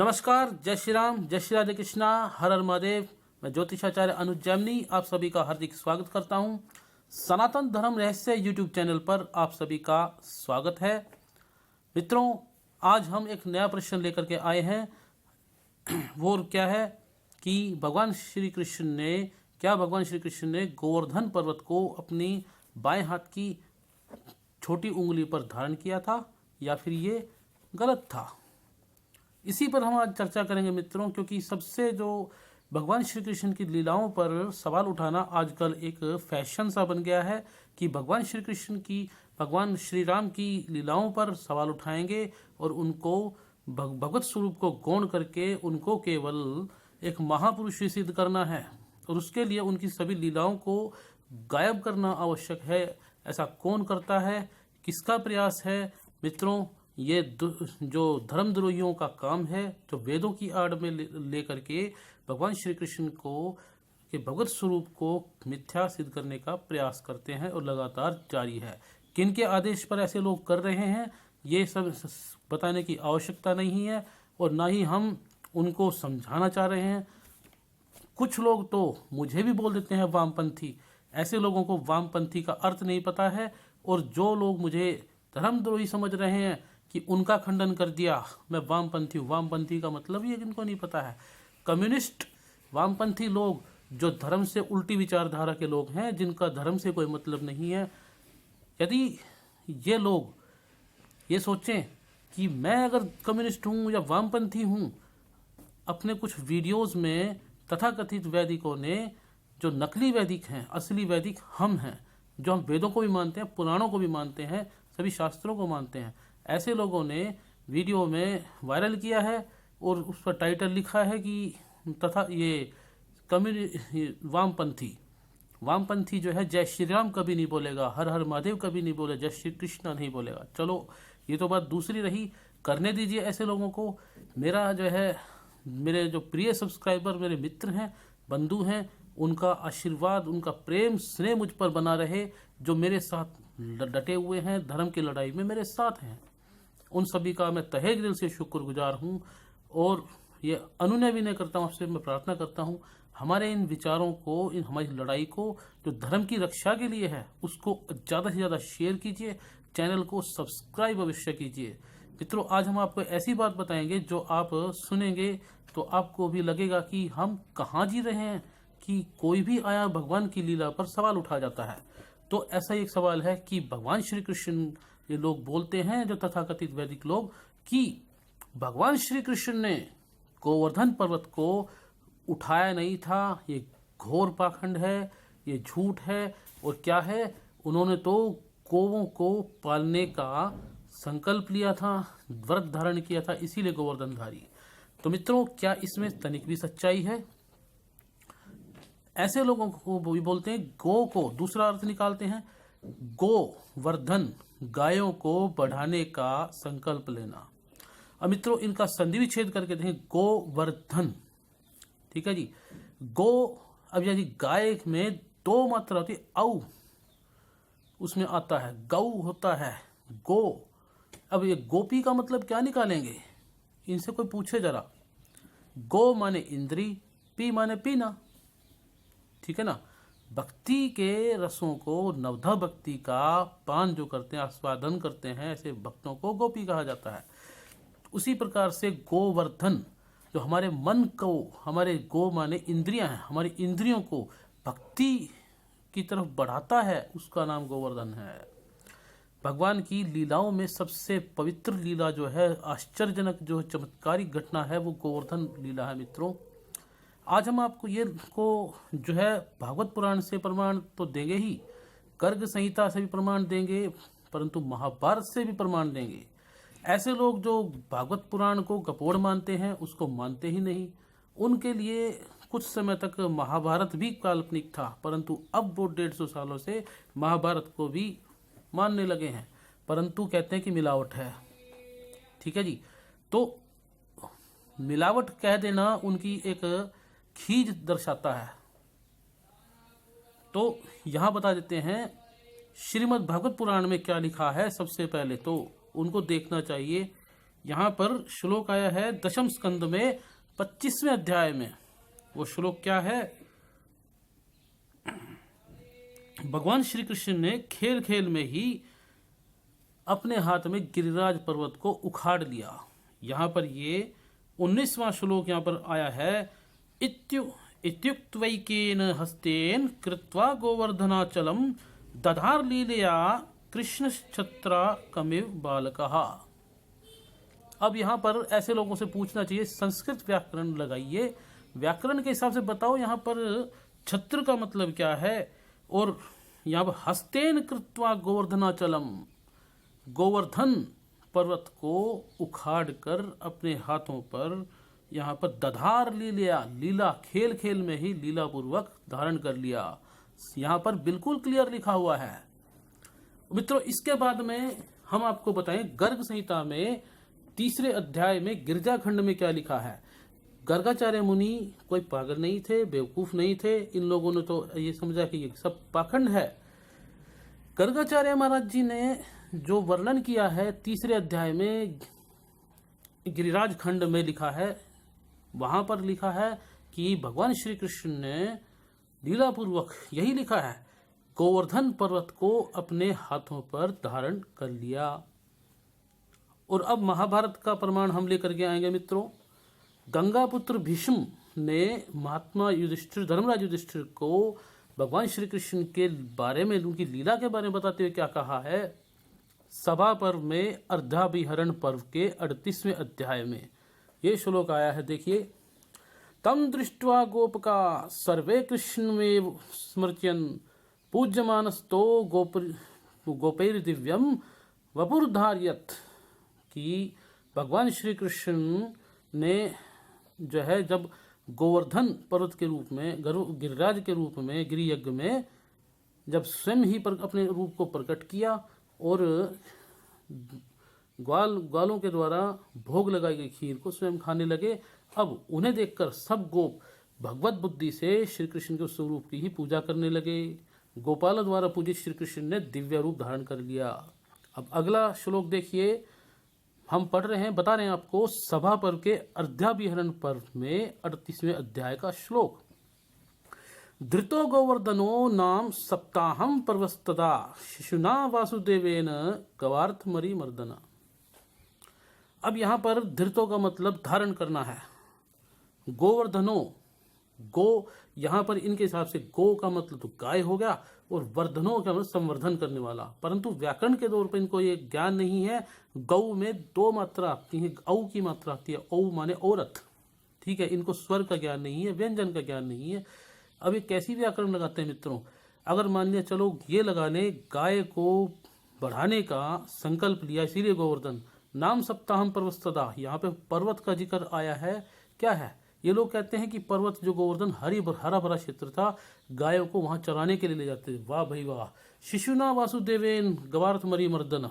नमस्कार, जय श्री राम, जय श्री राधे कृष्णा, हर हर महादेव। मैं ज्योतिषाचार्य अनुज जैमिनी आप सभी का हार्दिक स्वागत करता हूं। सनातन धर्म रहस्य यूट्यूब चैनल पर आप सभी का स्वागत है। मित्रों, आज हम एक नया प्रश्न लेकर के आए हैं। वो क्या है कि भगवान श्री कृष्ण ने गोवर्धन पर्वत को अपनी बाएं हाथ की छोटी उंगली पर धारण किया था या फिर ये गलत था। इसी पर हम आज चर्चा करेंगे मित्रों, क्योंकि सबसे जो भगवान श्री कृष्ण की लीलाओं पर सवाल उठाना आजकल एक फैशन सा बन गया है कि भगवान श्री राम की लीलाओं पर सवाल उठाएंगे और उनको भगवत स्वरूप को गौण करके उनको केवल एक महापुरुष ही सिद्ध करना है और उसके लिए उनकी सभी लीलाओं को गायब करना आवश्यक है। ऐसा कौन करता है, किसका प्रयास है? मित्रों, ये जो धर्मद्रोहियों का काम है, जो वेदों की आड़ में लेकर के भगवान श्री कृष्ण को के भगवत स्वरूप को मिथ्या सिद्ध करने का प्रयास करते हैं और लगातार जारी है। किन के आदेश पर ऐसे लोग कर रहे हैं, ये सब बताने की आवश्यकता नहीं है और ना ही हम उनको समझाना चाह रहे हैं। कुछ लोग तो मुझे भी बोल देते हैं वामपंथी। ऐसे लोगों को वामपंथी का अर्थ नहीं पता है और जो लोग मुझे धर्मद्रोही समझ रहे हैं कि उनका खंडन कर दिया, मैं वामपंथी हूँ। वामपंथी का मतलब ये इनको नहीं पता है। कम्युनिस्ट वामपंथी लोग जो धर्म से उल्टी विचारधारा के लोग हैं, जिनका धर्म से कोई मतलब नहीं है। यदि ये लोग ये सोचें कि मैं अगर कम्युनिस्ट हूँ या वामपंथी हूँ, अपने कुछ वीडियोस में तथाकथित वैदिकों ने, जो नकली वैदिक हैं, असली वैदिक हम हैं, जो हम वेदों को भी मानते हैं, पुराणों को भी मानते हैं, सभी शास्त्रों को मानते हैं, ऐसे लोगों ने वीडियो में वायरल किया है और उस पर टाइटल लिखा है कि तथा ये वामपंथी जो है जय श्री राम कभी नहीं बोलेगा, हर हर महादेव कभी नहीं बोलेगा, जय श्री कृष्ण नहीं बोलेगा। चलो, ये तो बात दूसरी रही, करने दीजिए ऐसे लोगों को। मेरे जो प्रिय सब्सक्राइबर, मेरे मित्र हैं, बंधु हैं, उनका आशीर्वाद, उनका प्रेम स्नेह मुझ पर बना रहे, जो मेरे साथ डटे हुए हैं, धर्म की लड़ाई में मेरे साथ हैं। उन सभी का मैं तहे दिल से शुक्रगुजार हूं और ये अनुनय विनय करता हूं, आपसे मैं प्रार्थना करता हूं, हमारे इन विचारों को, हमारी लड़ाई को जो धर्म की रक्षा के लिए है, उसको ज़्यादा से ज़्यादा शेयर कीजिए, चैनल को सब्सक्राइब अवश्य कीजिए। मित्रों, आज हम आपको ऐसी बात बताएंगे जो आप सुनेंगे तो आपको भी लगेगा कि हम कहाँ जी रहे हैं, कि कोई भी आया भगवान की लीला पर सवाल उठा जाता है। तो ऐसा एक सवाल है कि भगवान श्री कृष्ण, ये लोग बोलते हैं जो तथाकथित वैदिक लोग, कि भगवान श्री कृष्ण ने गोवर्धन पर्वत को उठाया नहीं था। ये घोर पाखंड है, ये झूठ है। और क्या है, उन्होंने तो गौओं को पालने का संकल्प लिया था, व्रत धारण किया था, इसीलिए गोवर्धनधारी। तो मित्रों, क्या इसमें तनिक भी सच्चाई है? ऐसे लोगों को भी बोलते हैं, गो को दूसरा अर्थ निकालते हैं, गोवर्धन, गायों को बढ़ाने का संकल्प लेना। अब मित्रों, इनका संधि विच्छेद करके देखें, गोवर्धन, ठीक है जी। गो, अब यदि गाय में दो मात्रा होती है, औ उसमें आता है, गौ होता है, गो। अब ये गोपी का मतलब क्या निकालेंगे, इनसे कोई पूछे जरा। गो माने इंद्री, पी माने पीना, ठीक है ना। भक्ति के रसों को, नवधा भक्ति का पान जो करते हैं, आस्वादन करते हैं, ऐसे भक्तों को गोपी कहा जाता है। उसी प्रकार से गोवर्धन, जो हमारे मन को, हमारे गो माने इंद्रियां हैं, हमारी इंद्रियों को भक्ति की तरफ बढ़ाता है, उसका नाम गोवर्धन है। भगवान की लीलाओं में सबसे पवित्र लीला जो है, आश्चर्यजनक जो चमत्कारिक घटना है, वो गोवर्धन लीला है। मित्रों, आज हम आपको ये को जो है भागवत पुराण से प्रमाण तो देंगे ही, गर्ग संहिता से भी प्रमाण देंगे, परंतु महाभारत से भी प्रमाण देंगे। ऐसे लोग जो भागवत पुराण को कपोड़ मानते हैं, उसको मानते ही नहीं। उनके लिए कुछ समय तक महाभारत भी काल्पनिक था, परंतु अब वो 150 सालों से महाभारत को भी मानने लगे हैं, परंतु कहते हैं कि मिलावट है, ठीक है जी। तो मिलावट कह देना उनकी एक खींच दर्शाता है। तो यहां बता देते हैं श्रीमद् भागवत पुराण में क्या लिखा है। सबसे पहले तो उनको देखना चाहिए यहाँ पर श्लोक आया है दशम स्कंद में 25वें अध्याय में। वो श्लोक क्या है? भगवान श्री कृष्ण ने खेल खेल में ही अपने हाथ में गिरिराज पर्वत को उखाड़ लिया। यहाँ पर ये 19वां श्लोक यहाँ पर आया है, इत्युक्त्वैकेन हस्तेन कृत्वा गोवर्धनाचलम दधार लीलया कृष्ण छत्रा कमिव बालकः। अब यहाँ पर ऐसे लोगों से पूछना चाहिए, संस्कृत व्याकरण लगाइए, व्याकरण के हिसाब से बताओ यहाँ पर छत्र का मतलब क्या है। और यहाँ पर हस्तेन कृत्वा गोवर्धनाचलम, गोवर्धन पर्वत को उखाड़ कर अपने हाथों पर यहाँ पर दधार लीला, लीला खेल खेल में ही लीला पूर्वक धारण कर लिया। यहाँ पर बिल्कुल क्लियर लिखा हुआ है मित्रों। इसके बाद में हम आपको बताएं गर्ग संहिता में 3 अध्याय में गिरजा खंड में क्या लिखा है। गर्गाचार्य मुनि कोई पागल नहीं थे, बेवकूफ नहीं थे। इन लोगों ने तो ये समझा कि ये सब पाखंड है। गर्गाचार्य महाराज जी ने जो वर्णन किया है 3 अध्याय में गिरिराज खंड में लिखा है, वहां पर लिखा है कि भगवान श्री कृष्ण ने लीलापूर्वक यही लिखा है, गोवर्धन पर्वत को अपने हाथों पर धारण कर लिया। और अब महाभारत का प्रमाण हम लेकर के आएंगे मित्रों। गंगा पुत्र भीष्म ने महात्मा युधिष्ठिर, धर्मराज युधिष्ठिर को भगवान श्री कृष्ण के बारे में, उनकी लीला के बारे में बताते हुए क्या कहा है। सभा पर्व में अर्धाभिहरण पर्व के 38वें अध्याय में ये श्लोक आया है, देखिए। तम दृष्ट्वा गोपका सर्वे कृष्णमेव स्मृत्यन् पूज्यमानस्तो गोपैर दिव्यम वपुर्धार्यत। कि भगवान श्री कृष्ण ने जो है जब गोवर्धन पर्वत के रूप में, गिरिराज के रूप में, गिरियज्ञ में जब स्वयं ही अपने रूप को प्रकट किया और ग्वालों के द्वारा भोग लगाई गई खीर को स्वयं खाने लगे। अब उन्हें देखकर सब गोप भगवत बुद्धि से श्री कृष्ण के स्वरूप की ही पूजा करने लगे। गोपाल द्वारा पूजित श्री कृष्ण ने दिव्य रूप धारण कर लिया। अब अगला श्लोक देखिए, हम पढ़ रहे हैं, बता रहे हैं आपको सभा पर्व के अर्धाभिहरण पर्व में 38वें अध्याय का श्लोक। धृतो गोवर्धनो नाम सप्ताहम पर्वस्तदा शिशुना वासुदेवेन गवार्थमरी मर्दना। अब यहां पर धृतो का मतलब धारण करना है। गोवर्धनो, गो यहां पर इनके हिसाब से गो का मतलब तो गाय हो गया और वर्धनो का मतलब संवर्धन करने वाला। परंतु व्याकरण के तौर पर इनको ये ज्ञान नहीं है। गौ में 2 मात्रा आती है, औ की मात्रा आती है, औ माने औरत, ठीक है। इनको स्वर का ज्ञान नहीं है, व्यंजन का ज्ञान नहीं है। अब ये कैसी व्याकरण लगाते हैं मित्रों। अगर मान लिया चलो ये लगा ले, गाय को बढ़ाने का संकल्प लिया, इसीलिए गोवर्धन नाम सप्ताहम पर्वस्तदा। यहाँ पे पर्वत का जिक्र आया है, क्या है। ये लोग कहते हैं कि पर्वत जो गोवर्धन हरा भरा क्षेत्र था, गायों को वहां चराने के लिए ले जाते थे। वाह भाई वाह। शिशुना वासुदेवेन गवार्थमरी मर्दना,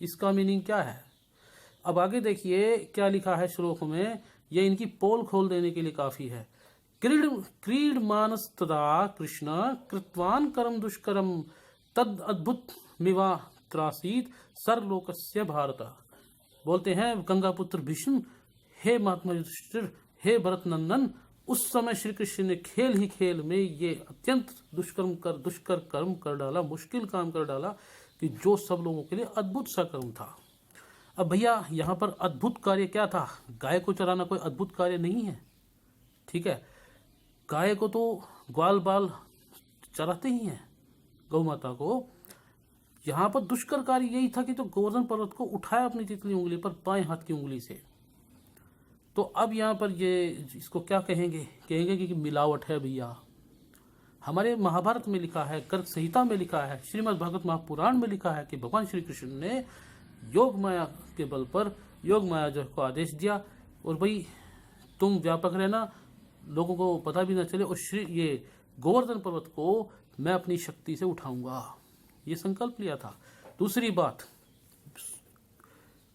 इसका मीनिंग क्या है। अब आगे देखिए क्या लिखा है श्लोक में, ये इनकी पोल खोल देने के लिए काफी है। क्रीड मानस तदा कृष्ण कृत्वान करम दुष्करम तद अद्भुत मिवा त्रासीत सर्वलोकस्य भारत। बोलते हैं गंगा पुत्र भीष्म, हे महात्मा युधिष्ठिर, हे भरत नंदन, उस समय श्री कृष्ण ने खेल ही खेल में ये अत्यंत दुष्कर कर्म कर डाला, मुश्किल काम कर डाला कि जो सब लोगों के लिए अद्भुत सा कर्म था। अब भैया यहाँ पर अद्भुत कार्य क्या था। गाय को चराना कोई अद्भुत कार्य नहीं है, ठीक है। गाय को तो ग्वाल बाल चराते ही हैं, गौ माता को। यहाँ पर दुष्कर कार्य यही था कि तो गोवर्धन पर्वत को उठाया अपनी तितली उंगली पर, बाएं हाथ की उंगली से। तो अब यहाँ पर ये इसको क्या कहेंगे, कहेंगे कि मिलावट है भैया। हमारे महाभारत में लिखा है, गर्ग संहिता में लिखा है, श्रीमद् भागवत महापुराण में लिखा है कि भगवान श्री कृष्ण ने योग माया के बल पर योग माया जो को आदेश दिया, और भाई तुम व्यापक रहना, लोगों को पता भी ना चले, और ये गोवर्धन पर्वत को मैं अपनी शक्ति से उठाऊंगा, ये संकल्प लिया था। दूसरी बात,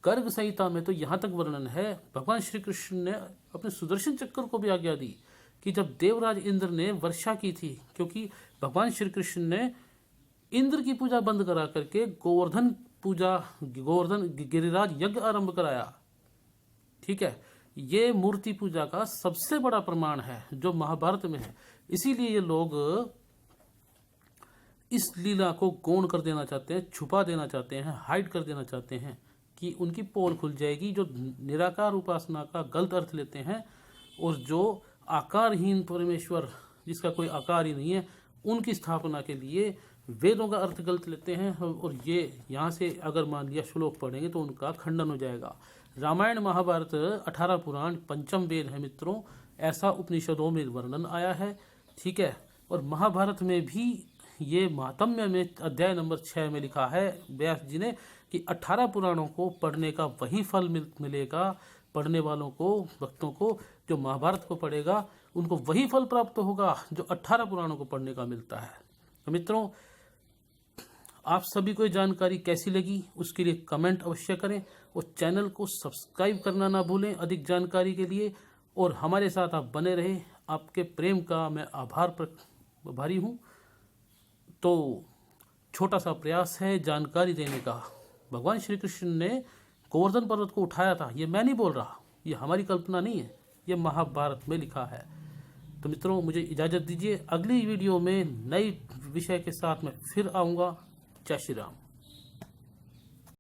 गर्ग संहिता में तो यहां तक वर्णन है, भगवान श्री कृष्ण ने अपने सुदर्शन चक्र को भी आज्ञा दी कि जब देवराज इंद्र ने वर्षा की थी, क्योंकि भगवान श्री कृष्ण ने इंद्र की पूजा बंद करा करके गोवर्धन पूजा गोवर्धन गिरिराज यज्ञ आरंभ कराया। ठीक है, ये मूर्ति पूजा का सबसे बड़ा प्रमाण है जो महाभारत में है। इसीलिए ये लोग इस लीला को गौण कर देना चाहते हैं, छुपा देना चाहते हैं, हाइड कर देना चाहते हैं कि उनकी पोल खुल जाएगी। जो निराकार उपासना का गलत अर्थ लेते हैं और जो आकारहीन परमेश्वर जिसका कोई आकार ही नहीं है, उनकी स्थापना के लिए वेदों का अर्थ गलत लेते हैं। और ये यहाँ से अगर मान लिया श्लोक पढ़ेंगे तो उनका खंडन हो जाएगा। रामायण महाभारत 18 पुराण पंचम वेद है मित्रों, ऐसा उपनिषदों में वर्णन आया है। ठीक है, और महाभारत में भी ये महात्म्य में अध्याय नंबर 6 में लिखा है व्यास जी ने कि 18 पुराणों को पढ़ने का वही फल मिलेगा। पढ़ने वालों को, भक्तों को, जो महाभारत को पढ़ेगा उनको वही फल प्राप्त होगा जो 18 पुराणों को पढ़ने का मिलता है। तो मित्रों, आप सभी को ये जानकारी कैसी लगी उसके लिए कमेंट अवश्य करें और चैनल को सब्सक्राइब करना ना भूलें अधिक जानकारी के लिए। और हमारे साथ आप बने रहे, आपके प्रेम का मैं आभारी हूँ। तो छोटा सा प्रयास है जानकारी देने का। भगवान श्री कृष्ण ने गोवर्धन पर्वत को उठाया था, ये मैं नहीं बोल रहा, ये हमारी कल्पना नहीं है, ये महाभारत में लिखा है। तो मित्रों, मुझे इजाज़त दीजिए, अगली वीडियो में नई विषय के साथ मैं फिर आऊँगा। जय श्री राम।